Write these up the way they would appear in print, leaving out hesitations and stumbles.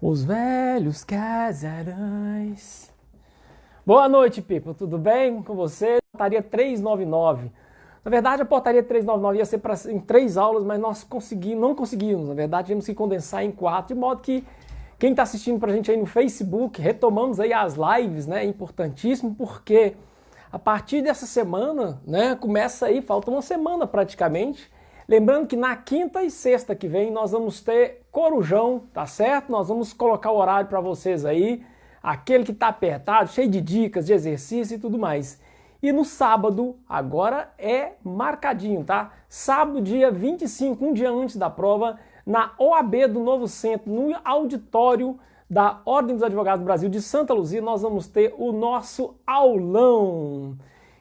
Os velhos casarões. Boa noite, people. Tudo bem com você? Portaria 399. Na verdade, a portaria 399 ia ser em 3 aulas, mas nós não conseguimos. Na verdade, tivemos que condensar em 4, de modo que quem está assistindo para a gente aí no Facebook, retomamos aí as lives, né? É importantíssimo, porque a partir dessa semana, né, começa aí, falta uma semana praticamente. Lembrando que na quinta e sexta que vem nós vamos ter Corujão, tá certo? Nós vamos colocar o horário para vocês aí, aquele que tá apertado, cheio de dicas, de exercício e tudo mais. E no sábado, agora é marcadinho, tá? Sábado, dia 25, um dia antes da prova, na OAB do Novo Centro, no auditório da Ordem dos Advogados do Brasil de Santa Luzia, nós vamos ter o nosso aulão.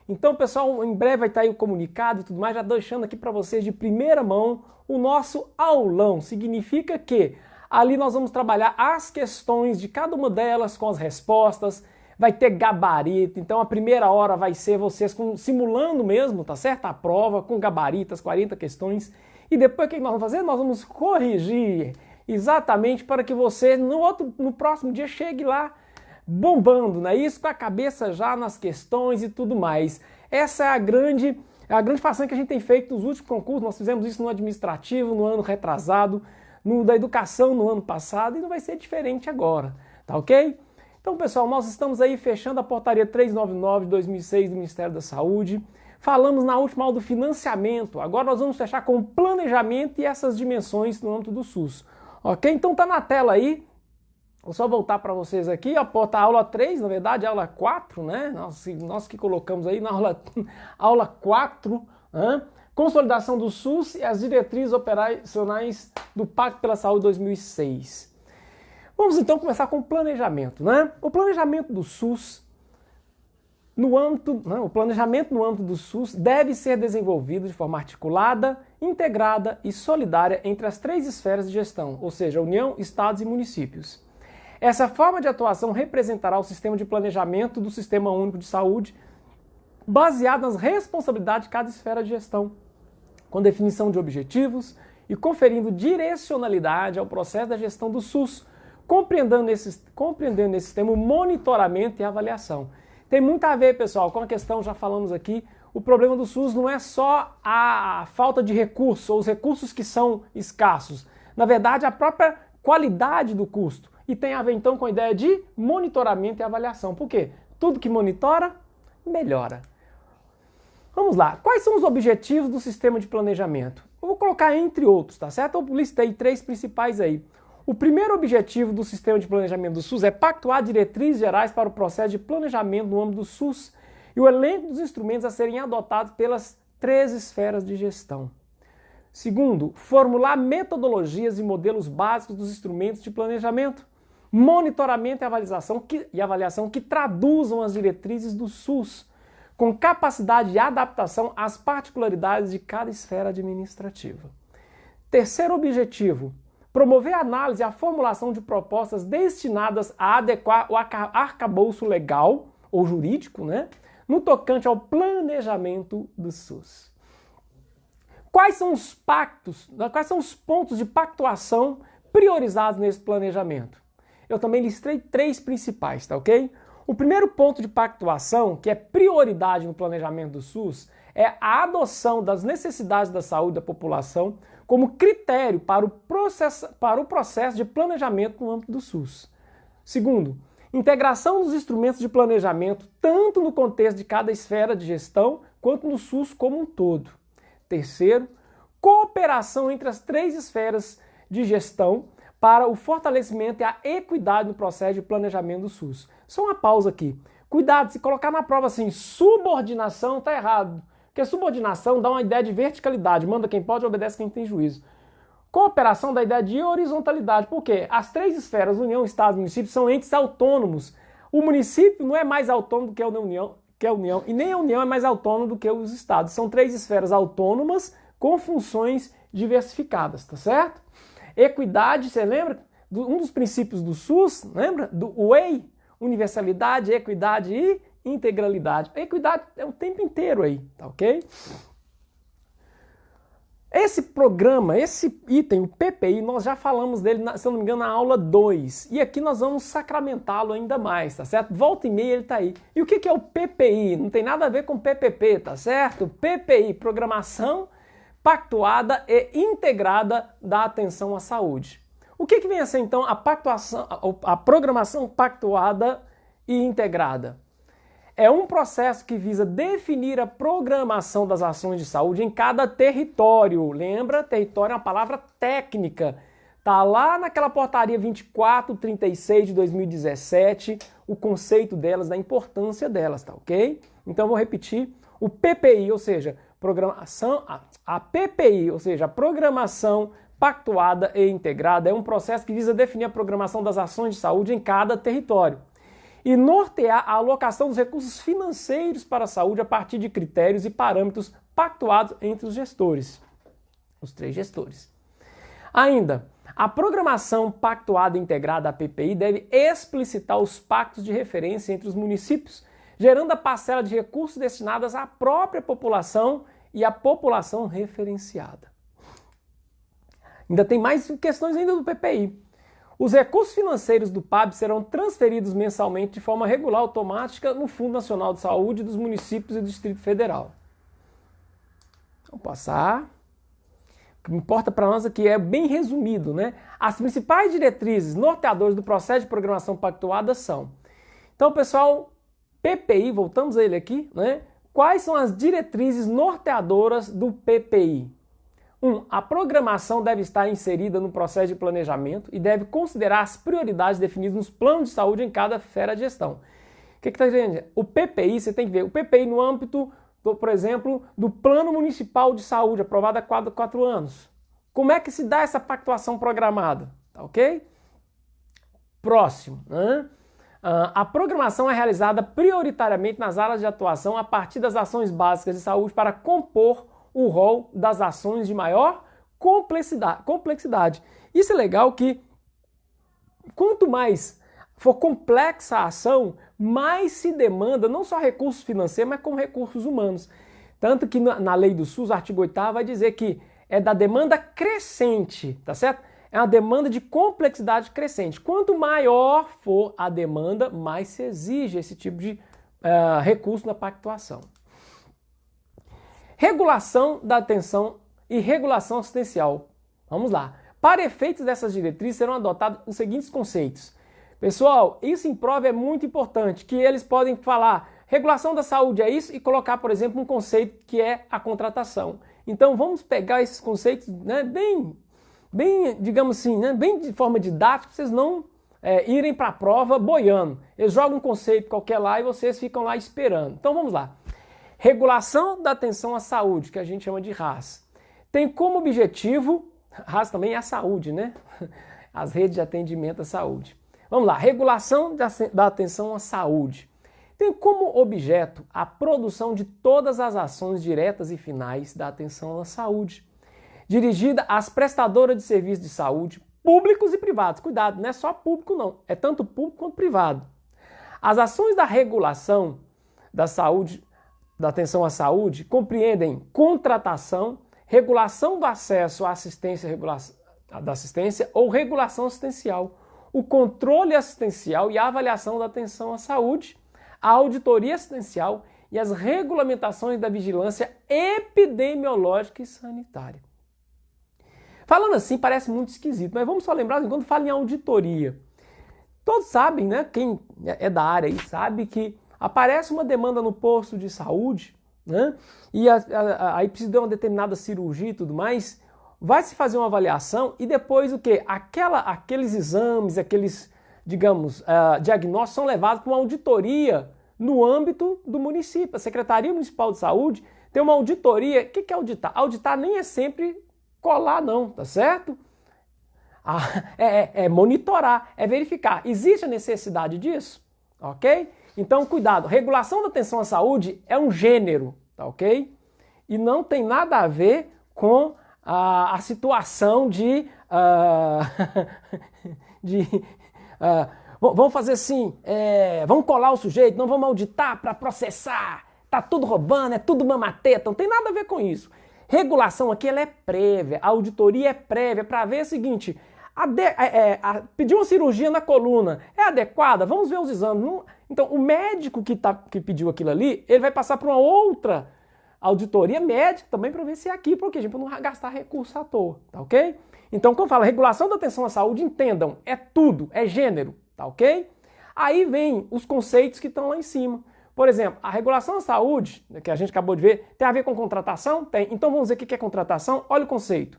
Então, pessoal, em breve vai estar aí o comunicado e tudo mais, já deixando aqui para vocês de primeira mão o nosso aulão. Significa que ali nós vamos trabalhar as questões de cada uma delas com as respostas, vai ter gabarito, então a primeira hora vai ser vocês simulando mesmo, tá certo? A prova com gabaritas, 40 questões, e depois o que nós vamos fazer? Nós vamos corrigir exatamente para que você no próximo dia chegue lá bombando, né? Isso com a cabeça já nas questões e tudo mais. Essa é a grande façanha que a gente tem feito nos últimos concursos. Nós fizemos isso no administrativo, no ano retrasado, da educação no ano passado, e não vai ser diferente agora, tá ok? Então, pessoal, nós estamos aí fechando a portaria 399 de 2006 do Ministério da Saúde. Falamos na última aula do financiamento. Agora nós vamos fechar com o planejamento e essas dimensões no âmbito do SUS. Ok? Então tá na tela aí. Vou só voltar para vocês aqui, a aula 3, na verdade, a aula 4, né? Nós que colocamos aí na aula 4, né? Consolidação do SUS e as diretrizes operacionais do Pacto pela Saúde 2006. Vamos então começar com o planejamento, né? O planejamento do SUS, o planejamento no âmbito do SUS deve ser desenvolvido de forma articulada, integrada e solidária entre as 3 esferas de gestão, ou seja, União, Estados e municípios. Essa forma de atuação representará o sistema de planejamento do Sistema Único de Saúde, baseado nas responsabilidades de cada esfera de gestão, com definição de objetivos e conferindo direcionalidade ao processo da gestão do SUS, compreendendo nesse sistema o monitoramento e avaliação. Tem muito a ver, pessoal, com a questão, já falamos aqui, o problema do SUS não é só a falta de recursos, ou os recursos que são escassos. Na verdade, a própria qualidade do custo. E tem a ver então com a ideia de monitoramento e avaliação. Por quê? Tudo que monitora, melhora. Vamos lá. Quais são os objetivos do sistema de planejamento? Eu vou colocar entre outros, tá certo? Eu listei 3 principais aí. O primeiro objetivo do sistema de planejamento do SUS é pactuar diretrizes gerais para o processo de planejamento no âmbito do SUS e o elenco dos instrumentos a serem adotados pelas 3 esferas de gestão. Segundo, formular metodologias e modelos básicos dos instrumentos de planejamento, monitoramento e avaliação que traduzam as diretrizes do SUS, com capacidade de adaptação às particularidades de cada esfera administrativa. Terceiro objetivo, promover a análise e a formulação de propostas destinadas a adequar o arcabouço legal ou jurídico, né, no tocante ao planejamento do SUS. Quais são os pontos de pactuação priorizados nesse planejamento? Eu também listei 3 principais, tá ok? O primeiro ponto de pactuação, que é prioridade no planejamento do SUS, é a adoção das necessidades da saúde da população como critério para o processo de planejamento no âmbito do SUS. Segundo, integração dos instrumentos de planejamento tanto no contexto de cada esfera de gestão quanto no SUS como um todo. Terceiro, cooperação entre as 3 esferas de gestão para o fortalecimento e a equidade no processo de planejamento do SUS. Só uma pausa aqui. Cuidado, se colocar na prova assim, subordinação, tá errado. Porque subordinação dá uma ideia de verticalidade, manda quem pode, obedece quem tem juízo. Cooperação dá a ideia de horizontalidade, por quê? As 3 esferas, União, Estado e município, são entes autônomos. O município não é mais autônomo do que a União, e nem a União é mais autônoma do que os Estados. São 3 esferas autônomas com funções diversificadas, tá certo? Equidade, você lembra? Um dos princípios do SUS, lembra? Do WEI, universalidade, equidade e integralidade. A equidade é o tempo inteiro aí, tá ok? Esse programa, esse item, o PPI, nós já falamos dele, se eu não me engano, na aula 2. E aqui nós vamos sacramentá-lo ainda mais, tá certo? Volta e meia ele tá aí. E o que é o PPI? Não tem nada a ver com PPP, tá certo? PPI, Programação Pactuada e Integrada da Atenção à Saúde. O que vem a ser, então, a Programação Pactuada e Integrada? É um processo que visa definir a programação das ações de saúde em cada território. Lembra? Território é uma palavra técnica. Tá lá naquela portaria 2436 de 2017, o conceito delas, da importância delas, tá ok? Então eu vou repetir. O PPI, ou seja, a PPI, ou seja, a Programação Pactuada e Integrada, é um processo que visa definir a programação das ações de saúde em cada território e nortear a alocação dos recursos financeiros para a saúde a partir de critérios e parâmetros pactuados entre os gestores, os 3 gestores. Ainda, a Programação Pactuada e Integrada, a PPI, deve explicitar os pactos de referência entre os municípios, gerando a parcela de recursos destinadas à própria população e à população referenciada. Ainda tem mais questões ainda do PPI. Os recursos financeiros do PAB serão transferidos mensalmente de forma regular automática no Fundo Nacional de Saúde dos municípios e do Distrito Federal. Vamos passar. O que importa para nós aqui é bem resumido, né? As principais diretrizes norteadoras do processo de programação pactuada são. Então, pessoal, PPI, voltamos a ele aqui, né? Quais são as diretrizes norteadoras do PPI? 1. A programação deve estar inserida no processo de planejamento e deve considerar as prioridades definidas nos planos de saúde em cada esfera de gestão. O que está dizendo? O PPI, você tem que ver, o PPI no âmbito, por exemplo, do Plano Municipal de Saúde, aprovado há 4 anos. Como é que se dá essa pactuação programada? Tá ok? Próximo. A programação é realizada prioritariamente nas áreas de atuação a partir das ações básicas de saúde para compor o rol das ações de maior complexidade. Isso é legal que quanto mais for complexa a ação, mais se demanda não só recursos financeiros, mas como recursos humanos. Tanto que na lei do SUS, artigo 8º, vai dizer que é da demanda crescente, tá certo? É uma demanda de complexidade crescente. Quanto maior for a demanda, mais se exige esse tipo de recurso na pactuação. Regulação da atenção e regulação assistencial. Vamos lá. Para efeitos dessas diretrizes serão adotados os seguintes conceitos. Pessoal, isso em prova é muito importante, que eles podem falar regulação da saúde é isso e colocar, por exemplo, um conceito que é a contratação. Então vamos pegar esses conceitos, né, bem, digamos assim, né, bem de forma didática, para vocês não irem para a prova boiando. Eles jogam um conceito qualquer lá e vocês ficam lá esperando. Então vamos lá. Regulação da atenção à saúde, que a gente chama de RAS. Tem como objetivo, RAS também é a saúde, né? As redes de atendimento à saúde. Vamos lá, regulação da atenção à saúde. Tem como objeto a produção de todas as ações diretas e finais da atenção à saúde, dirigida às prestadoras de serviços de saúde, públicos e privados. Cuidado, não é só público não, é tanto público quanto privado. As ações da regulação da saúde, da atenção à saúde, compreendem contratação, regulação do acesso à assistência, da assistência ou regulação assistencial, o controle assistencial e a avaliação da atenção à saúde, a auditoria assistencial e as regulamentações da vigilância epidemiológica e sanitária. Falando assim parece muito esquisito, mas vamos só lembrar, quando fala em auditoria, todos sabem, né, quem é da área aí sabe que aparece uma demanda no posto de saúde, né? E aí precisa de uma determinada cirurgia e tudo mais, vai se fazer uma avaliação e depois o quê? Aqueles exames, aqueles, digamos, diagnósticos são levados para uma auditoria no âmbito do município. A Secretaria Municipal de Saúde tem uma auditoria. O que é auditar? Auditar nem é sempre colar não, tá certo? É monitorar, é verificar. Existe a necessidade disso? Ok? Então, cuidado, regulação da atenção à saúde é um gênero, tá ok? E não tem nada a ver com a situação vamos fazer assim, vamos colar o sujeito, não vamos auditar para processar, tá tudo roubando, é tudo mamateta, não tem nada a ver com isso. Regulação aqui ela é prévia, a auditoria é prévia para ver o seguinte, pedir uma cirurgia na coluna é adequada? Vamos ver os exames. Então, o médico que pediu aquilo ali, ele vai passar por uma outra auditoria médica também para ver se é aqui, porque a gente não vai gastar recurso à toa, tá ok? Então, quando fala regulação da atenção à saúde, entendam, é tudo, é gênero, tá ok? Aí vem os conceitos que estão lá em cima. Por exemplo, a regulação da saúde, que a gente acabou de ver, tem a ver com contratação? Tem. Então vamos ver o que é contratação? Olha o conceito.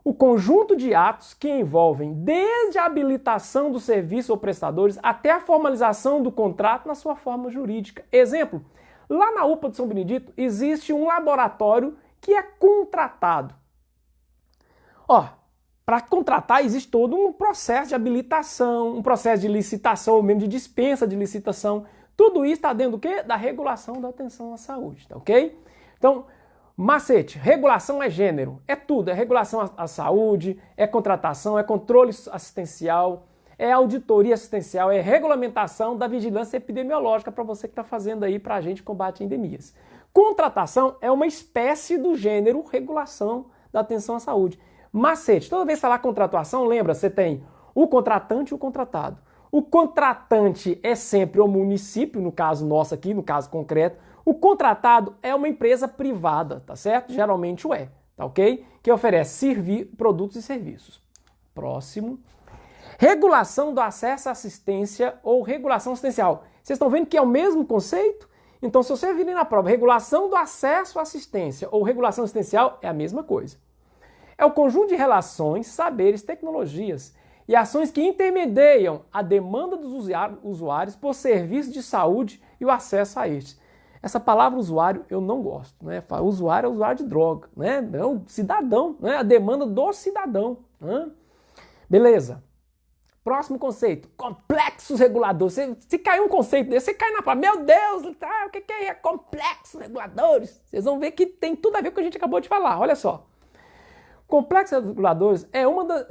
O conjunto de atos que envolvem desde a habilitação do serviço ou prestadores até a formalização do contrato na sua forma jurídica. Exemplo, lá na UPA de São Benedito existe um laboratório que é contratado. Para contratar existe todo um processo de habilitação, um processo de licitação ou mesmo de dispensa de licitação. Tudo isso está dentro do quê? Da regulação da atenção à saúde, tá ok? Então, macete, regulação é gênero, é tudo, é regulação à saúde, é contratação, é controle assistencial, é auditoria assistencial, é regulamentação da vigilância epidemiológica para você que está fazendo aí para a gente combate endemias. Contratação é uma espécie do gênero regulação da atenção à saúde. Macete, toda vez que falar contratação, lembra, você tem o contratante e o contratado. O contratante é sempre o município, no caso nosso aqui, no caso concreto. O contratado é uma empresa privada, tá certo? Geralmente o é, tá ok? Que oferece produtos e serviços. Próximo. Regulação do acesso à assistência ou regulação assistencial. Vocês estão vendo que é o mesmo conceito? Então, se você vir na prova, regulação do acesso à assistência ou regulação assistencial é a mesma coisa. É o conjunto de relações, saberes, tecnologias e ações que intermediam a demanda dos usuários por serviços de saúde e o acesso a estes. Essa palavra usuário eu não gosto, né? Usuário é usuário de droga, né? É o cidadão, né? A demanda do cidadão. Né? Beleza. Próximo conceito, complexos reguladores. Se cair um conceito desse, você cai na prova. Meu Deus, o que é complexos reguladores? Vocês vão ver que tem tudo a ver com o que a gente acabou de falar. Olha só. Complexos reguladores é uma das...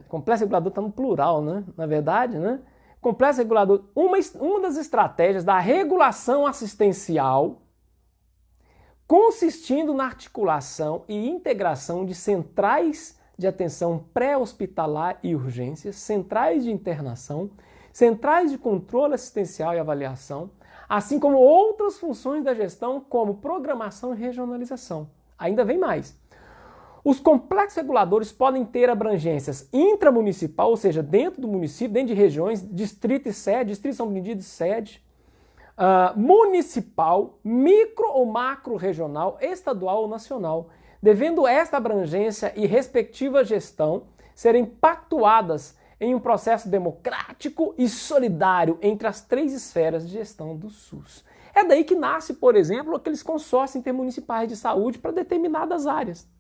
complexo regulador está no plural, né? Na verdade, né? Complexo regulador, uma das estratégias da regulação assistencial consistindo na articulação e integração de centrais de atenção pré-hospitalar e urgências, centrais de internação, centrais de controle assistencial e avaliação, assim como outras funções da gestão como programação e regionalização. Ainda vem mais. Os complexos reguladores podem ter abrangências intramunicipal, ou seja, dentro do município, dentro de regiões, distrito e sede, distrito São Benedito e sede, municipal, micro ou macro regional, estadual ou nacional, devendo esta abrangência e respectiva gestão serem pactuadas em um processo democrático e solidário entre as três esferas de gestão do SUS. É daí que nasce, por exemplo, aqueles consórcios intermunicipais de saúde para determinadas áreas.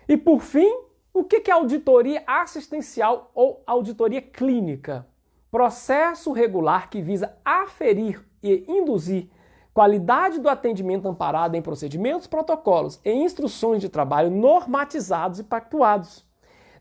E por fim, o que é auditoria assistencial ou auditoria clínica? Processo regular que visa aferir e induzir qualidade do atendimento amparado em procedimentos, protocolos e instruções de trabalho normatizados e pactuados.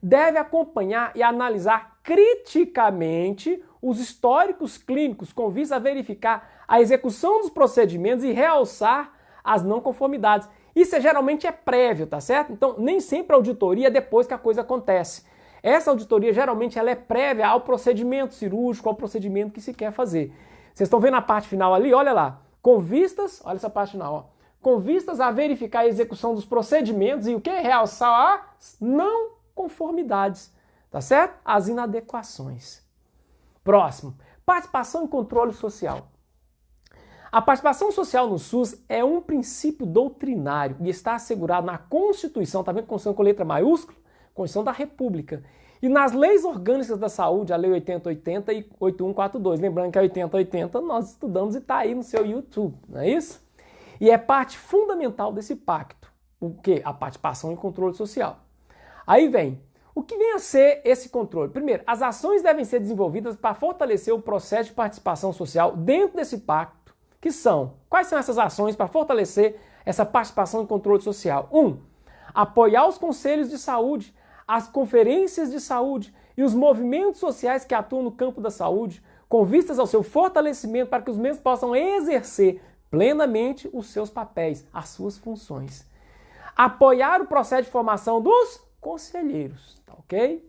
Deve acompanhar e analisar criticamente os históricos clínicos com vista a verificar a execução dos procedimentos e realçar as não conformidades. Isso geralmente é prévio, tá certo? Então, nem sempre a auditoria é depois que a coisa acontece. Essa auditoria, geralmente, ela é prévia ao procedimento cirúrgico, ao procedimento que se quer fazer. Vocês estão vendo a parte final ali? Olha lá. Com vistas, olha essa parte final, ó. Com vistas a verificar a execução dos procedimentos e o que? Realçar as não conformidades, tá certo? As inadequações. Próximo. Participação e controle social. A participação social no SUS é um princípio doutrinário e está assegurado na Constituição, tá vendo? Constituição com letra maiúscula? Constituição da República. E nas leis orgânicas da saúde, a Lei 8080 e 8142. Lembrando que a 8080 nós estudamos e está aí no seu YouTube, não é isso? E é parte fundamental desse pacto. O quê? A participação e controle social. Aí vem, o que vem a ser esse controle? Primeiro, as ações devem ser desenvolvidas para fortalecer o processo de participação social dentro desse pacto. Que são? Quais são essas ações para fortalecer essa participação e controle social? 1. Apoiar os conselhos de saúde, as conferências de saúde e os movimentos sociais que atuam no campo da saúde, com vistas ao seu fortalecimento para que os mesmos possam exercer plenamente os seus papéis, as suas funções. Apoiar o processo de formação dos conselheiros, tá ok?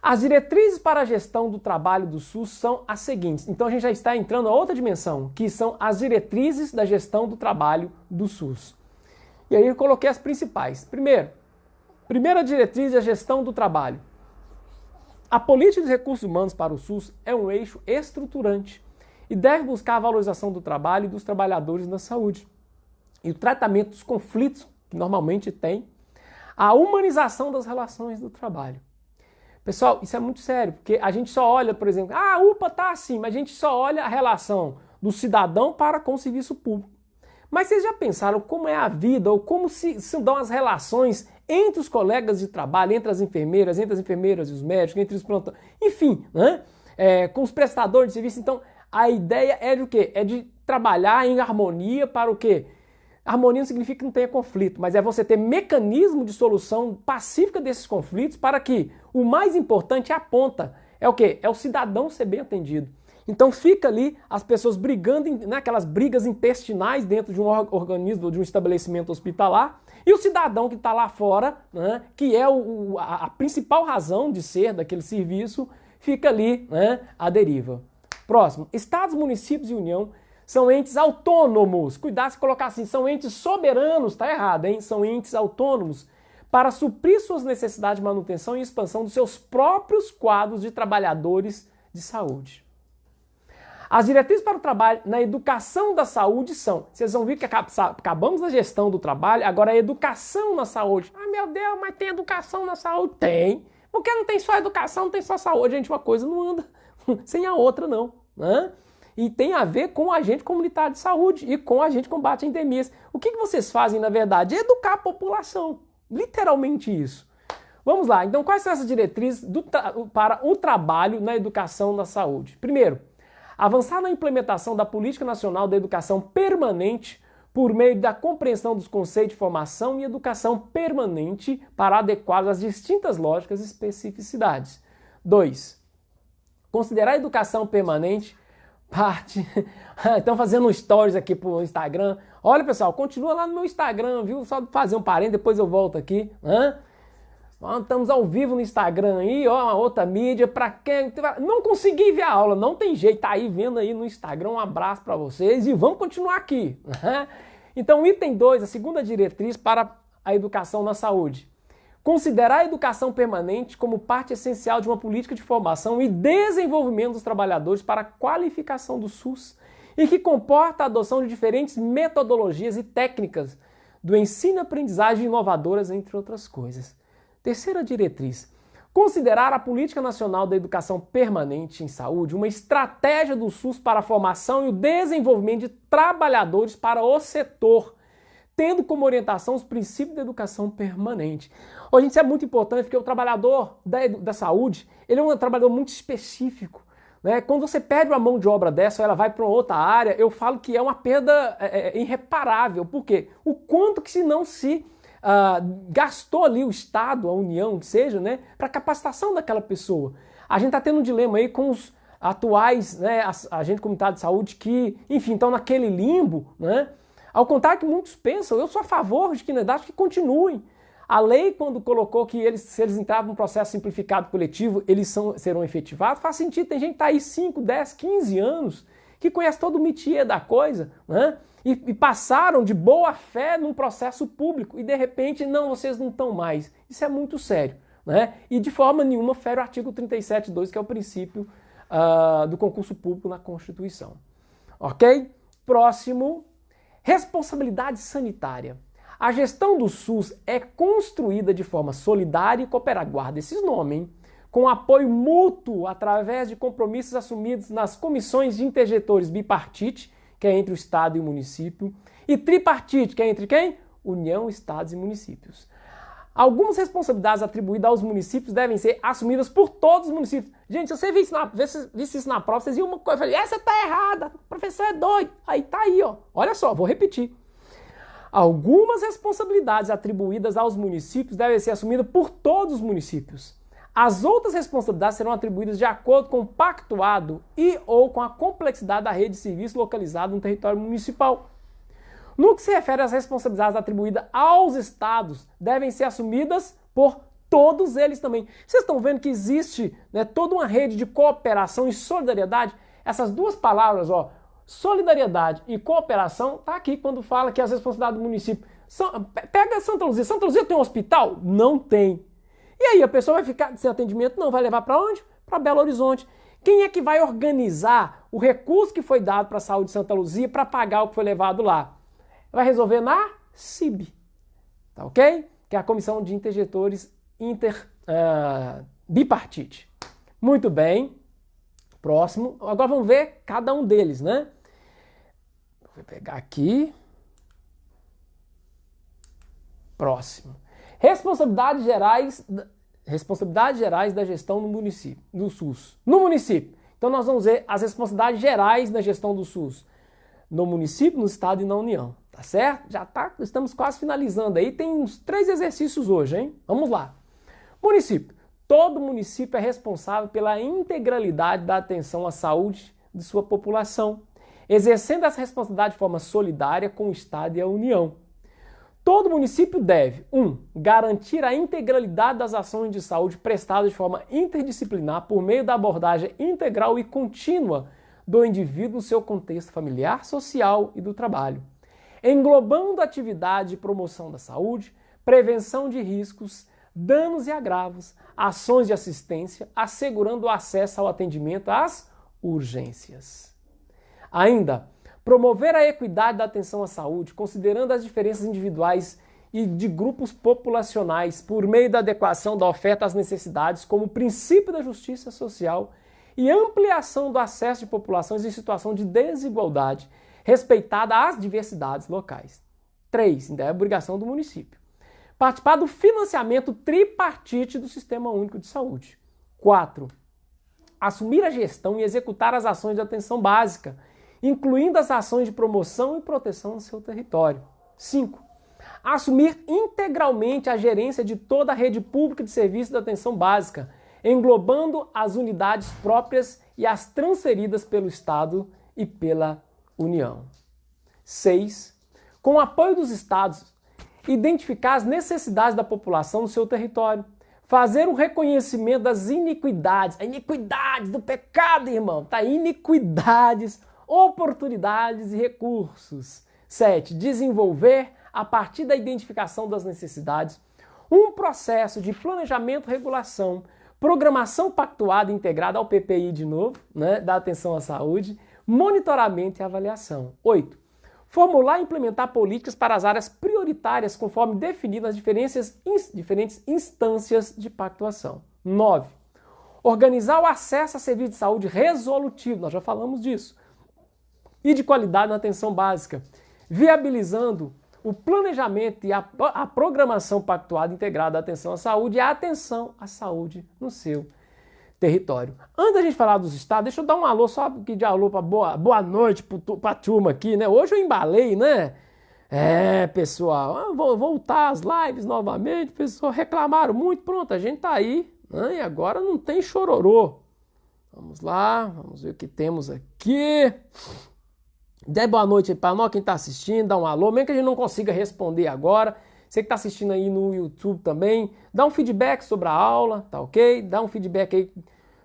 As diretrizes para a gestão do trabalho do SUS são as seguintes. Então a gente já está entrando a outra dimensão, que são as diretrizes da gestão do trabalho do SUS. E aí eu coloquei as principais. Primeira diretriz é a gestão do trabalho. A política de recursos humanos para o SUS é um eixo estruturante e deve buscar a valorização do trabalho e dos trabalhadores na saúde e o tratamento dos conflitos que normalmente tem, a humanização das relações do trabalho. Pessoal, isso é muito sério, porque a gente só olha, por exemplo, a UPA está assim, mas a gente só olha a relação do cidadão para com o serviço público. Mas vocês já pensaram como é a vida, ou como se dão as relações entre os colegas de trabalho, entre as enfermeiras e os médicos, entre os plantões, enfim, né? Com os prestadores de serviço. Então, a ideia é de o quê? É de trabalhar em harmonia para o quê? Harmonia não significa que não tenha conflito, mas é você ter mecanismo de solução pacífica desses conflitos para que o mais importante é a ponta. É o quê? É o cidadão ser bem atendido. Então fica ali as pessoas brigando, naquelas brigas intestinais dentro de um organismo, de um estabelecimento hospitalar, e o cidadão que está lá fora, né, que é a principal razão de ser daquele serviço, fica ali, né, à deriva. Próximo. Estados, municípios e União são entes autônomos. Cuidado se colocar assim, são entes soberanos, tá errado, hein? São entes autônomos para suprir suas necessidades de manutenção e expansão dos seus próprios quadros de trabalhadores de saúde. As diretrizes para o trabalho na educação da saúde são, vocês vão ver que acabamos na gestão do trabalho, agora a educação na saúde. Ah, meu Deus, mas tem educação na saúde? Tem. Porque não tem só educação, não tem só saúde, gente, uma coisa não anda sem a outra não, né? E tem a ver com o agente comunitário de saúde e com o agente de combate a endemias. O que vocês fazem, na verdade? Educar a população. Literalmente isso. Vamos lá. Então, quais são essas diretrizes para o trabalho na educação na saúde? Primeiro, avançar na implementação da Política Nacional da Educação Permanente por meio da compreensão dos conceitos de formação e educação permanente para adequar às distintas lógicas e especificidades. 2. Considerar a educação permanente parte... Estão fazendo stories aqui pro Instagram. Olha, pessoal, continua lá no meu Instagram, viu? Só fazer um parênteses, depois eu volto aqui. Estamos ao vivo no Instagram aí, ó, uma outra mídia. Para quem não consegui ver a aula, não tem jeito, tá aí vendo aí no Instagram. Um abraço para vocês e vamos continuar aqui. Então, item 2, a segunda diretriz para a educação na saúde. Considerar a educação permanente como parte essencial de uma política de formação e desenvolvimento dos trabalhadores para a qualificação do SUS e que comporta a adoção de diferentes metodologias e técnicas do ensino e aprendizagem inovadoras, entre outras coisas. Terceira diretriz. Considerar a Política Nacional da Educação Permanente em Saúde uma estratégia do SUS para a formação e o desenvolvimento de trabalhadores para o setor, tendo como orientação os princípios da educação permanente. Hoje isso é muito importante porque o trabalhador da saúde, ele é um trabalhador muito específico. Né? Quando você perde uma mão de obra dessa ou ela vai para uma outra área, eu falo que é uma perda irreparável. Por quê? O quanto que se não se gastou ali o Estado, a União, que seja, né, para a capacitação daquela pessoa. A gente está tendo um dilema aí com os atuais, né, agentes comunitários de saúde que, enfim, estão naquele limbo, né? Ao contrário que muitos pensam, eu sou a favor de que, na verdade, que continuem. A lei, quando colocou que se eles entravam num processo simplificado coletivo, eles serão efetivados, faz sentido. Tem gente que está aí 5, 10, 15 anos, que conhece todo o métier da coisa, né? E passaram de boa fé num processo público, e de repente, não, vocês não estão mais. Isso é muito sério, né? E de forma nenhuma fere o artigo 37.2, que é o princípio do concurso público na Constituição. Ok? Próximo. Responsabilidade sanitária. A gestão do SUS é construída de forma solidária e cooperada, guarda esses nomes, hein? Com apoio mútuo através de compromissos assumidos nas comissões de intergestores bipartite, que é entre o Estado e o município, e tripartite, que é entre quem? União, Estados e municípios. Algumas responsabilidades atribuídas aos municípios devem ser assumidas por todos os municípios. Gente, se você visse isso na prova, vocês iam uma coisa, eu falei, essa tá errada, o professor é doido. Aí tá aí, ó. Olha só, vou repetir. Algumas responsabilidades atribuídas aos municípios devem ser assumidas por todos os municípios. As outras responsabilidades serão atribuídas de acordo com o pactuado e ou com a complexidade da rede de serviço localizada no território municipal. No que se refere às responsabilidades atribuídas aos estados, devem ser assumidas por todos eles também. Vocês estão vendo que existe, né, toda uma rede de cooperação e solidariedade? Essas duas palavras, ó, solidariedade e cooperação, tá aqui quando fala que as responsabilidades do município. Pega Santa Luzia. Santa Luzia tem um hospital? Não tem. E aí a pessoa vai ficar sem atendimento? Não. Vai levar para onde? Para Belo Horizonte. Quem é que vai organizar o recurso que foi dado para a saúde de Santa Luzia para pagar o que foi levado lá? Vai resolver na CIB. Tá ok? Que é a Comissão de Intergestores Bipartite. Muito bem. Próximo. Agora vamos ver cada um deles, né? Vou pegar aqui. Próximo. Responsabilidades gerais da gestão no município, do SUS. No município. Então nós vamos ver as responsabilidades gerais da gestão do SUS. No município, no estado e na União. Tá certo? Estamos quase finalizando aí. Tem uns 3 exercícios hoje, hein? Vamos lá. Município. Todo município é responsável pela integralidade da atenção à saúde de sua população, exercendo essa responsabilidade de forma solidária com o Estado e a União. Todo município deve, 1. Garantir a integralidade das ações de saúde prestadas de forma interdisciplinar por meio da abordagem integral e contínua do indivíduo no seu contexto familiar, social e do trabalho, englobando atividade de promoção da saúde, prevenção de riscos, danos e agravos, ações de assistência, assegurando o acesso ao atendimento às urgências. Ainda, promover a equidade da atenção à saúde, considerando as diferenças individuais e de grupos populacionais por meio da adequação da oferta às necessidades como princípio da justiça social e ampliação do acesso de populações em situação de desigualdade, respeitada às diversidades locais. 3. Ainda é obrigação do município. Participar do financiamento tripartite do Sistema Único de Saúde. 4. Assumir a gestão e executar as ações de atenção básica, incluindo as ações de promoção e proteção no seu território. 5. Assumir integralmente a gerência de toda a rede pública de serviços de atenção básica, englobando as unidades próprias e as transferidas pelo Estado e pela União. 6. Com o apoio dos Estados, identificar as necessidades da população no seu território, fazer o reconhecimento das iniquidades, a iniquidade do pecado, irmão, tá? Iniquidades, oportunidades e recursos. 7. Desenvolver, a partir da identificação das necessidades, um processo de planejamento, regulação, programação pactuada e integrada ao PPI de novo, né, da atenção à saúde, monitoramento e avaliação. 8. Formular e implementar políticas para as áreas prioritárias conforme definidas nas diferentes instâncias de pactuação. 9. Organizar o acesso a serviços de saúde resolutivo, nós já falamos disso, e de qualidade na atenção básica, viabilizando o planejamento e a programação pactuada integrada da atenção à saúde e a atenção à saúde no seu território. Antes da gente falar dos estados, deixa eu dar um alô, só aqui de alô para boa noite para a turma aqui, né? Hoje eu embalei, né? Pessoal, vou voltar às lives novamente, pessoal, reclamaram muito, pronto, a gente tá aí, né? E agora não tem chororô. Vamos lá, vamos ver o que temos aqui. Dê boa noite aí para nós, quem está assistindo, dá um alô, mesmo que a gente não consiga responder agora. Você que está assistindo aí no YouTube também, dá um feedback sobre a aula, tá ok? Dá um feedback aí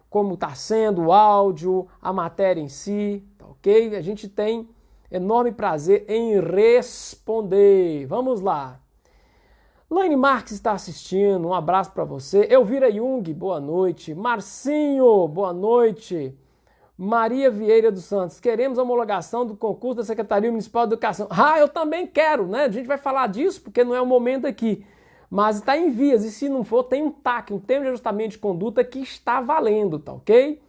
como está sendo o áudio, a matéria em si, tá ok? A gente tem enorme prazer em responder. Vamos lá. Laine Marques está assistindo, um abraço para você. Elvira Jung, boa noite. Marcinho, boa noite. Maria Vieira dos Santos, queremos a homologação do concurso da Secretaria Municipal de Educação. Eu também quero, né? A gente vai falar disso porque não é o momento aqui. Mas está em vias e se não for, tem um TAC, um termo de ajustamento de conduta que está valendo, tá ok?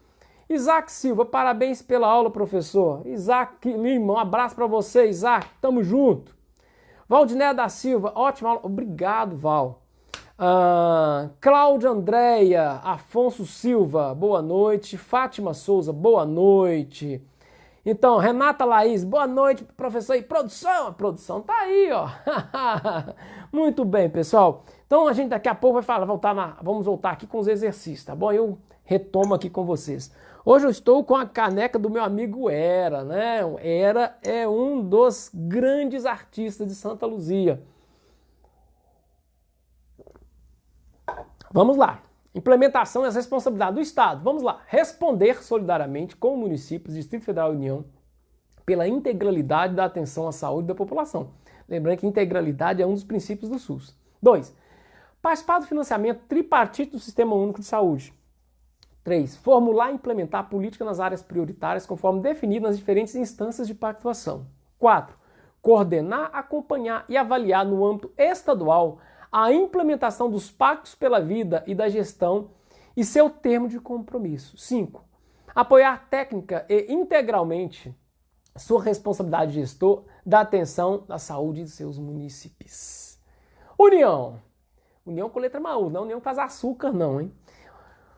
Isaac Silva, parabéns pela aula, professor. Isaac Lima, um abraço para você, Isaac, tamo junto. Valdinéia da Silva, ótima aula. Obrigado, Val. Cláudia Andréia, Afonso Silva, boa noite. Fátima Souza, boa noite. Então, Renata Laís, boa noite, professor. E produção? A produção tá aí, ó. Muito bem, pessoal. Então a gente daqui a pouco vai falar, vamos voltar aqui com os exercícios, tá bom? Eu retomo aqui com vocês. Hoje eu estou com a caneca do meu amigo Era, né? O Era é um dos grandes artistas de Santa Luzia. Vamos lá. Implementação e as responsabilidades do Estado. Vamos lá. Responder solidariamente com municípios, Distrito Federal e União pela integralidade da atenção à saúde da população. Lembrando que integralidade é um dos princípios do SUS. 2. Participar do financiamento tripartite do Sistema Único de Saúde. 3. Formular e implementar política nas áreas prioritárias conforme definido nas diferentes instâncias de pactuação. 4. Coordenar, acompanhar e avaliar no âmbito estadual a implementação dos pactos pela vida e da gestão e seu termo de compromisso. 5. Apoiar técnica e integralmente sua responsabilidade de gestor da atenção à saúde de seus munícipes. União. União com letra maiúscula, não união com açúcar não, hein?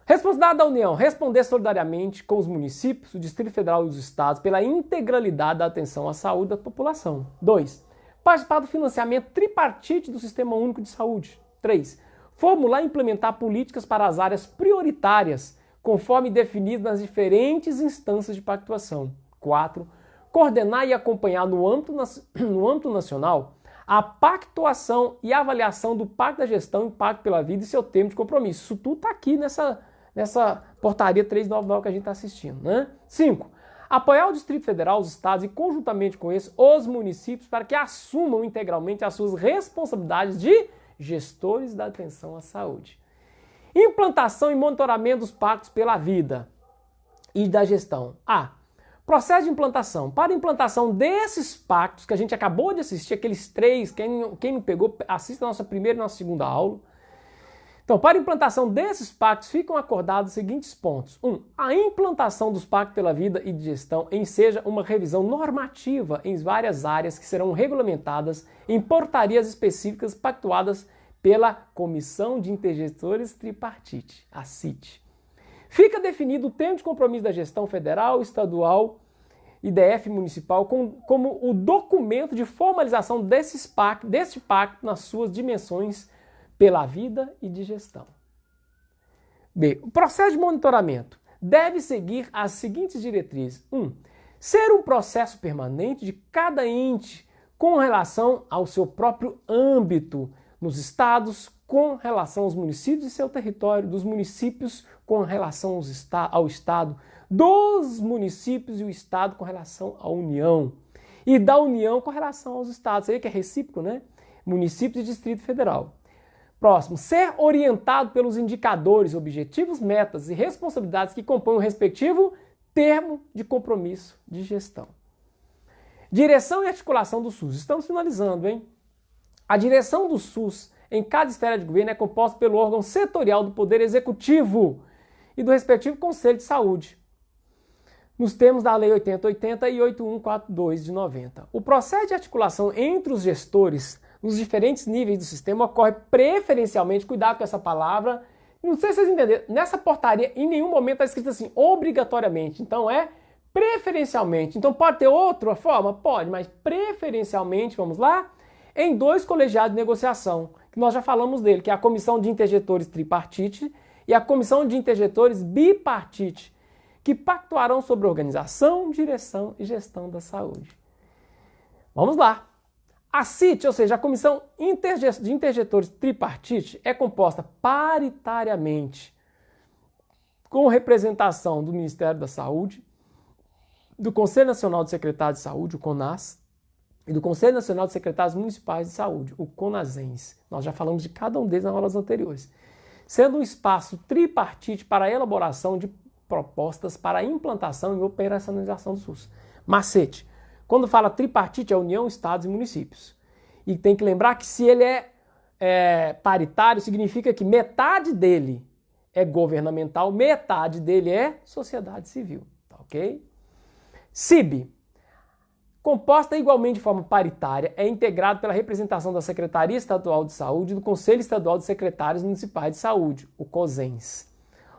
Responsabilidade da União, responder solidariamente com os municípios, o Distrito Federal e os estados pela integralidade da atenção à saúde da população. 2. Participar do financiamento tripartite do Sistema Único de Saúde. 3. Formular e implementar políticas para as áreas prioritárias, conforme definido nas diferentes instâncias de pactuação. 4. Coordenar e acompanhar no âmbito nacional a pactuação e avaliação do Pacto da Gestão, Impacto pela Vida e seu termo de compromisso. Isso tudo está aqui nessa portaria 399 que a gente está assistindo, né? 5. Apoiar o Distrito Federal, os estados e, conjuntamente com eles, os municípios para que assumam integralmente as suas responsabilidades de gestores da atenção à saúde. Implantação e monitoramento dos pactos pela vida e da gestão. A. Processo de implantação. Para a implantação desses pactos que a gente acabou de assistir, aqueles 3, quem não pegou, assista a nossa primeira e nossa segunda aula. Então, para a implantação desses pactos, ficam acordados os seguintes pontos. 1. A implantação dos pactos pela vida e de gestão enseja uma revisão normativa em várias áreas que serão regulamentadas em portarias específicas pactuadas pela Comissão de Intergestores Tripartite, a CIT. Fica definido o termo de compromisso da gestão federal, estadual e DF municipal como o documento de formalização deste pacto nas suas dimensões pela vida e de gestão. B. O processo de monitoramento deve seguir as seguintes diretrizes. 1. Ser um processo permanente de cada ente com relação ao seu próprio âmbito nos estados, com relação aos municípios e seu território, dos municípios com relação ao estado, dos municípios e o estado com relação à União, e da União com relação aos estados. Aí que é recíproco, né? Municípios e Distrito Federal. Próximo, ser orientado pelos indicadores, objetivos, metas e responsabilidades que compõem o respectivo termo de compromisso de gestão. Direção e articulação do SUS. Estamos finalizando, hein? A direção do SUS em cada esfera de governo é composta pelo órgão setorial do Poder Executivo e do respectivo Conselho de Saúde, nos termos da Lei 8080 e 8142 de 90. O processo de articulação entre os gestores nos diferentes níveis do sistema ocorre preferencialmente, cuidado com essa palavra, não sei se vocês entenderam, nessa portaria em nenhum momento está escrito assim, obrigatoriamente, então é preferencialmente. Então pode ter outra forma? Pode, mas preferencialmente, vamos lá, em 2 colegiados de negociação, que nós já falamos dele, que é a Comissão de Intergestores Tripartite e a Comissão de Intergestores Bipartite, que pactuarão sobre organização, direção e gestão da saúde. Vamos lá. A CIT, ou seja, a Comissão de Intergestores Tripartite, é composta paritariamente com representação do Ministério da Saúde, do Conselho Nacional de Secretários de Saúde, o CONAS, e do Conselho Nacional de Secretários Municipais de Saúde, o CONASENS. Nós já falamos de cada um deles nas aulas anteriores. Sendo um espaço tripartite para a elaboração de propostas para a implantação e operacionalização do SUS. Macete. Quando fala tripartite, é União, Estados e Municípios. E tem que lembrar que se ele é paritário, significa que metade dele é governamental, metade dele é sociedade civil. Tá ok? CIB. Composta igualmente de forma paritária, é integrado pela representação da Secretaria Estadual de Saúde e do Conselho Estadual de Secretários Municipais de Saúde, o COSENS.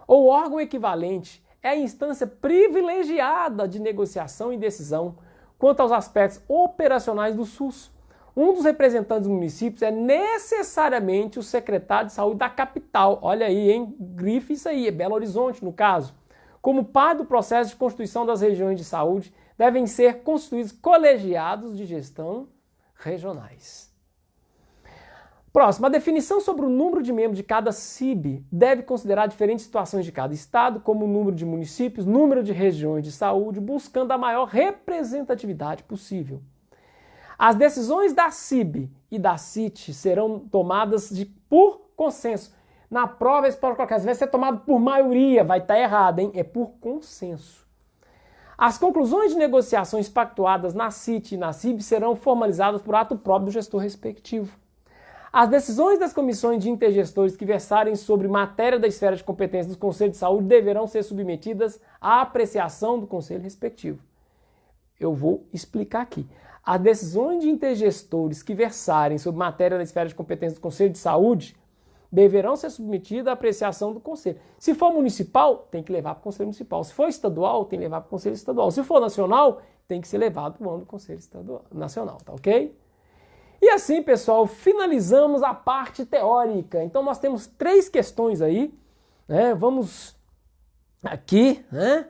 O órgão equivalente é a instância privilegiada de negociação e decisão quanto aos aspectos operacionais do SUS, Um dos representantes dos municípios é necessariamente o secretário de saúde da capital. Olha aí, hein? Grife isso aí, é Belo Horizonte, no caso. Como parte do processo de constituição das regiões de saúde, devem ser constituídos colegiados de gestão regionais. Próximo, a definição sobre o número de membros de cada CIB deve considerar diferentes situações de cada estado, como o número de municípios, número de regiões de saúde, buscando a maior representatividade possível. As decisões da CIB e da CIT serão tomadas por consenso. Na prova, eles podem colocar, vai ser tomado por maioria, vai estar errado, hein? É por consenso. As conclusões de negociações pactuadas na CIT e na CIB serão formalizadas por ato próprio do gestor respectivo. As decisões das comissões de intergestores que versarem sobre matéria da esfera de competência dos conselhos de saúde deverão ser submetidas à apreciação do conselho respectivo. Eu vou explicar aqui. As decisões de intergestores que versarem sobre matéria da esfera de competência do conselho de saúde deverão ser submetidas à apreciação do conselho. Se for municipal, tem que levar para o conselho municipal. Se for estadual, tem que levar para o conselho estadual. Se for nacional, tem que ser levado para o âmbito do conselho nacional, tá ok? E assim, pessoal, finalizamos a parte teórica. Então nós temos 3 questões aí, né? Vamos aqui, né?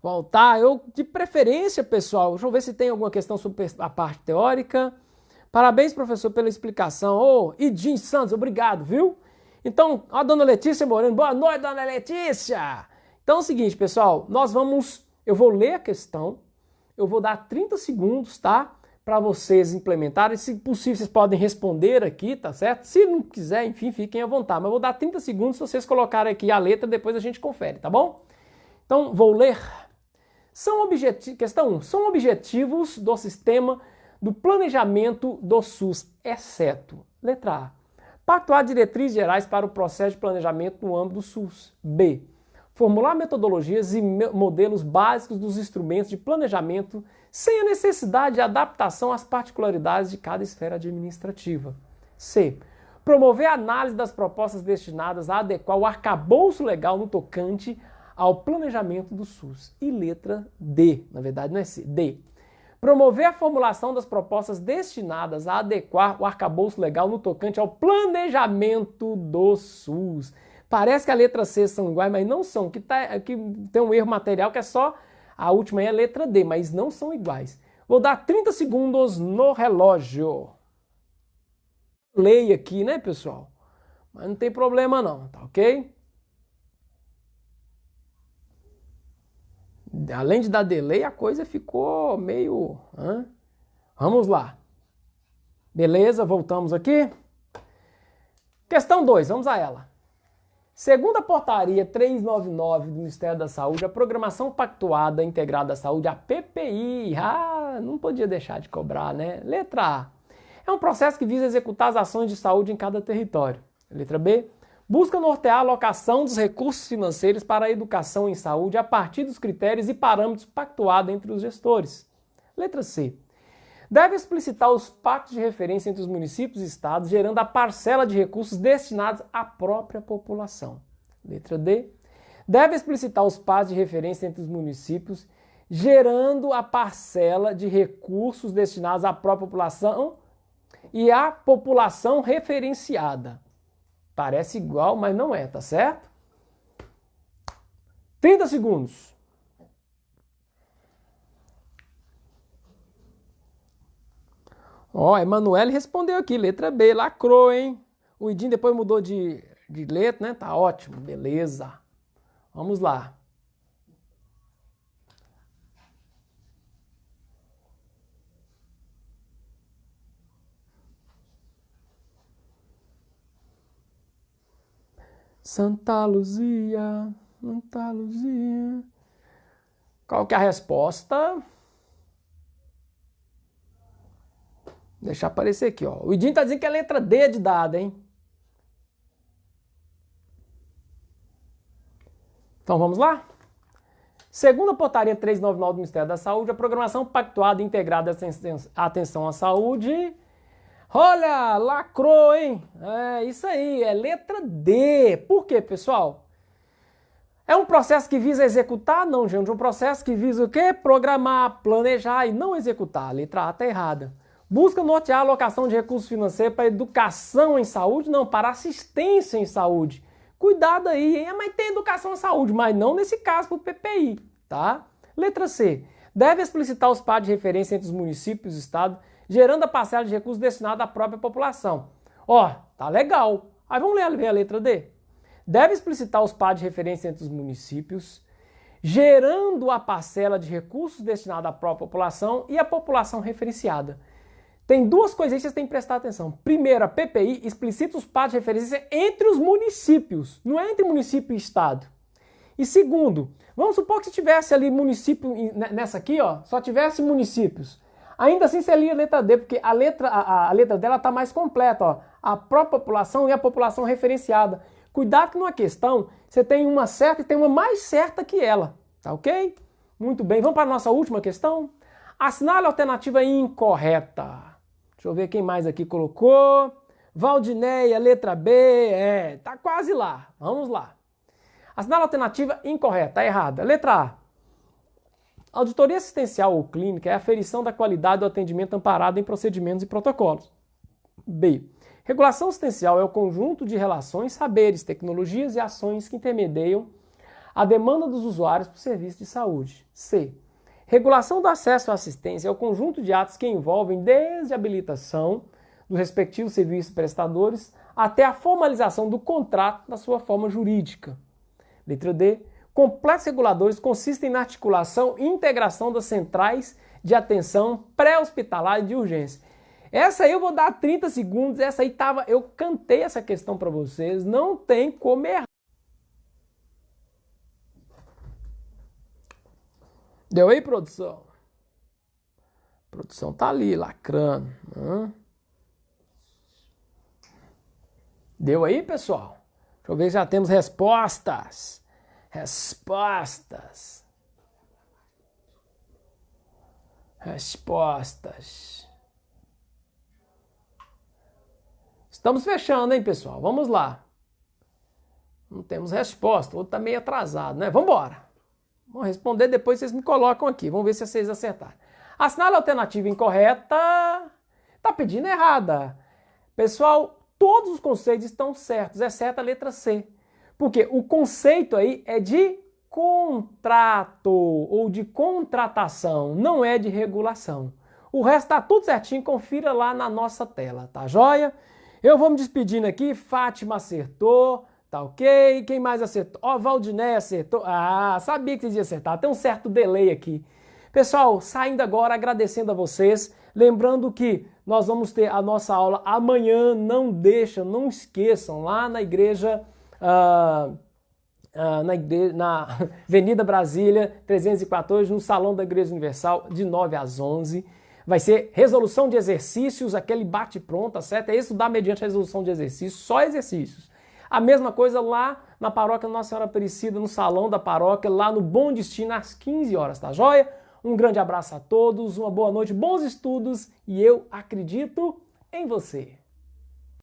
Voltar. Eu, de preferência, pessoal, deixa eu ver se tem alguma questão sobre a parte teórica. Parabéns, professor, pela explicação. Ô, Idin Santos, obrigado, viu? Então, a dona Letícia Moreno, boa noite, dona Letícia! Então é o seguinte, pessoal, eu vou ler a questão, eu vou dar 30 segundos, tá? Para vocês implementarem, se possível vocês podem responder aqui, tá certo? Se não quiser, enfim, fiquem à vontade, mas eu vou dar 30 segundos se vocês colocarem aqui a letra, depois a gente confere, tá bom? Então, vou ler. Questão 1. São objetivos do sistema do planejamento do SUS, exceto, letra A, pactuar diretrizes gerais para o processo de planejamento no âmbito do SUS. B, formular metodologias e modelos básicos dos instrumentos de planejamento sem a necessidade de adaptação às particularidades de cada esfera administrativa. C, promover a análise das propostas destinadas a adequar o arcabouço legal no tocante ao planejamento do SUS. E letra D, na verdade não é C, D. Promover a formulação das propostas destinadas a adequar o arcabouço legal no tocante ao planejamento do SUS. Parece que a letra C são iguais, mas não são. Que tem um erro material que é só... A última é a letra D, mas não são iguais. Vou dar 30 segundos no relógio. Leia aqui, né, pessoal? Mas não tem problema não, tá ok? Além de dar delay, a coisa ficou meio... Vamos lá. Beleza, voltamos aqui. Questão 2, vamos a ela. Segundo a portaria 399 do Ministério da Saúde, a Programação Pactuada Integrada da Saúde, a PPI, não podia deixar de cobrar, né? Letra A, é um processo que visa executar as ações de saúde em cada território. Letra B, busca nortear a alocação dos recursos financeiros para a educação em saúde a partir dos critérios e parâmetros pactuados entre os gestores. Letra C, deve explicitar os pactos de referência entre os municípios e estados, gerando a parcela de recursos destinados à própria população. Letra D. Deve explicitar os pactos de referência entre os municípios, gerando a parcela de recursos destinados à própria população e à população referenciada. Parece igual, mas não é, tá certo? 30 segundos. Ó, Emanuele respondeu aqui, letra B, lacrou, hein? O Idinho depois mudou de letra, né? Tá ótimo, beleza. Vamos lá. Santa Luzia, Santa Luzia. Qual que é a resposta? Deixa aparecer aqui, ó. O Idinho tá dizendo que é a letra D de dado, hein? Então vamos lá? Segundo a portaria 399 do Ministério da Saúde, a programação pactuada e integrada à atenção à saúde... Olha, lacrou, hein? É isso aí, é letra D. Por quê, pessoal? É um processo que visa executar? Não, gente. É um processo que visa o quê? Programar, planejar e não executar. A letra A está errada. Busca nortear a alocação de recursos financeiros para educação em saúde? Não, para assistência em saúde. Cuidado aí, hein? Mas tem educação em saúde, mas não nesse caso para o PPI, tá? Letra C. Deve explicitar os PAD de referência entre os municípios e o Estado, gerando a parcela de recursos destinada à própria população. Ó, tá legal. Aí vamos ver a letra D. Deve explicitar os PAD de referência entre os municípios, gerando a parcela de recursos destinada à própria população e à população referenciada. Tem duas coisas que vocês têm que prestar atenção. Primeiro, a PPI explicita os PAD de referência entre os municípios, não é entre município e Estado. E segundo, vamos supor que se tivesse ali município, nessa aqui, ó, só tivesse municípios. Ainda assim você lia a letra D, porque a letra dela está mais completa, ó. A própria população e a população referenciada. Cuidado que numa questão você tem uma certa e tem uma mais certa que ela, tá ok? Muito bem, vamos para a nossa última questão? Assinale a alternativa incorreta. Deixa eu ver quem mais aqui colocou. Valdineia, letra B, tá quase lá. Vamos lá. Assinale a alternativa incorreta, tá errada. Letra A. Auditoria assistencial ou clínica é a aferição da qualidade do atendimento amparado em procedimentos e protocolos. B. Regulação assistencial é o conjunto de relações, saberes, tecnologias e ações que intermediam a demanda dos usuários por serviço de saúde. C. Regulação do acesso à assistência é o conjunto de atos que envolvem desde a habilitação dos respectivos serviços prestadores até a formalização do contrato na sua forma jurídica. Letra D. Complexos reguladores consistem na articulação e integração das centrais de atenção pré-hospitalar e de urgência. Essa aí eu vou dar 30 segundos, essa aí eu cantei essa questão para vocês, não tem como errar. Deu aí, produção? A produção tá ali, lacrando. Deu aí, pessoal? Deixa eu ver se já temos respostas. Respostas. Estamos fechando, hein, pessoal? Vamos lá. Não temos resposta. O outro tá meio atrasado, né? Vamos embora. Vamos responder, depois vocês me colocam aqui. Vamos ver se vocês acertaram. Assinale a alternativa incorreta. Tá pedindo errada. Pessoal, todos os conceitos estão certos, exceto a letra C. Porque o conceito aí é de contrato ou de contratação, não é de regulação. O resto tá tudo certinho, confira lá na nossa tela, tá joia? Eu vou me despedindo aqui, Fátima acertou. Tá ok? Quem mais acertou? Ó, Valdiné acertou. Ah, sabia que vocês iam acertar. Tem um certo delay aqui. Pessoal, saindo agora, agradecendo a vocês. Lembrando que nós vamos ter a nossa aula amanhã. Não esqueçam, lá na igreja, na Avenida Brasília, 314, no Salão da Igreja Universal, de 9 às 11. Vai ser resolução de exercícios, aquele bate-pronto, tá certo? É estudar mediante resolução de exercícios, só exercícios. A mesma coisa lá na paróquia Nossa Senhora Aparecida, no salão da paróquia, lá no Bom Destino, às 15 horas, tá joia? Um grande abraço a todos, uma boa noite, bons estudos e eu acredito em você.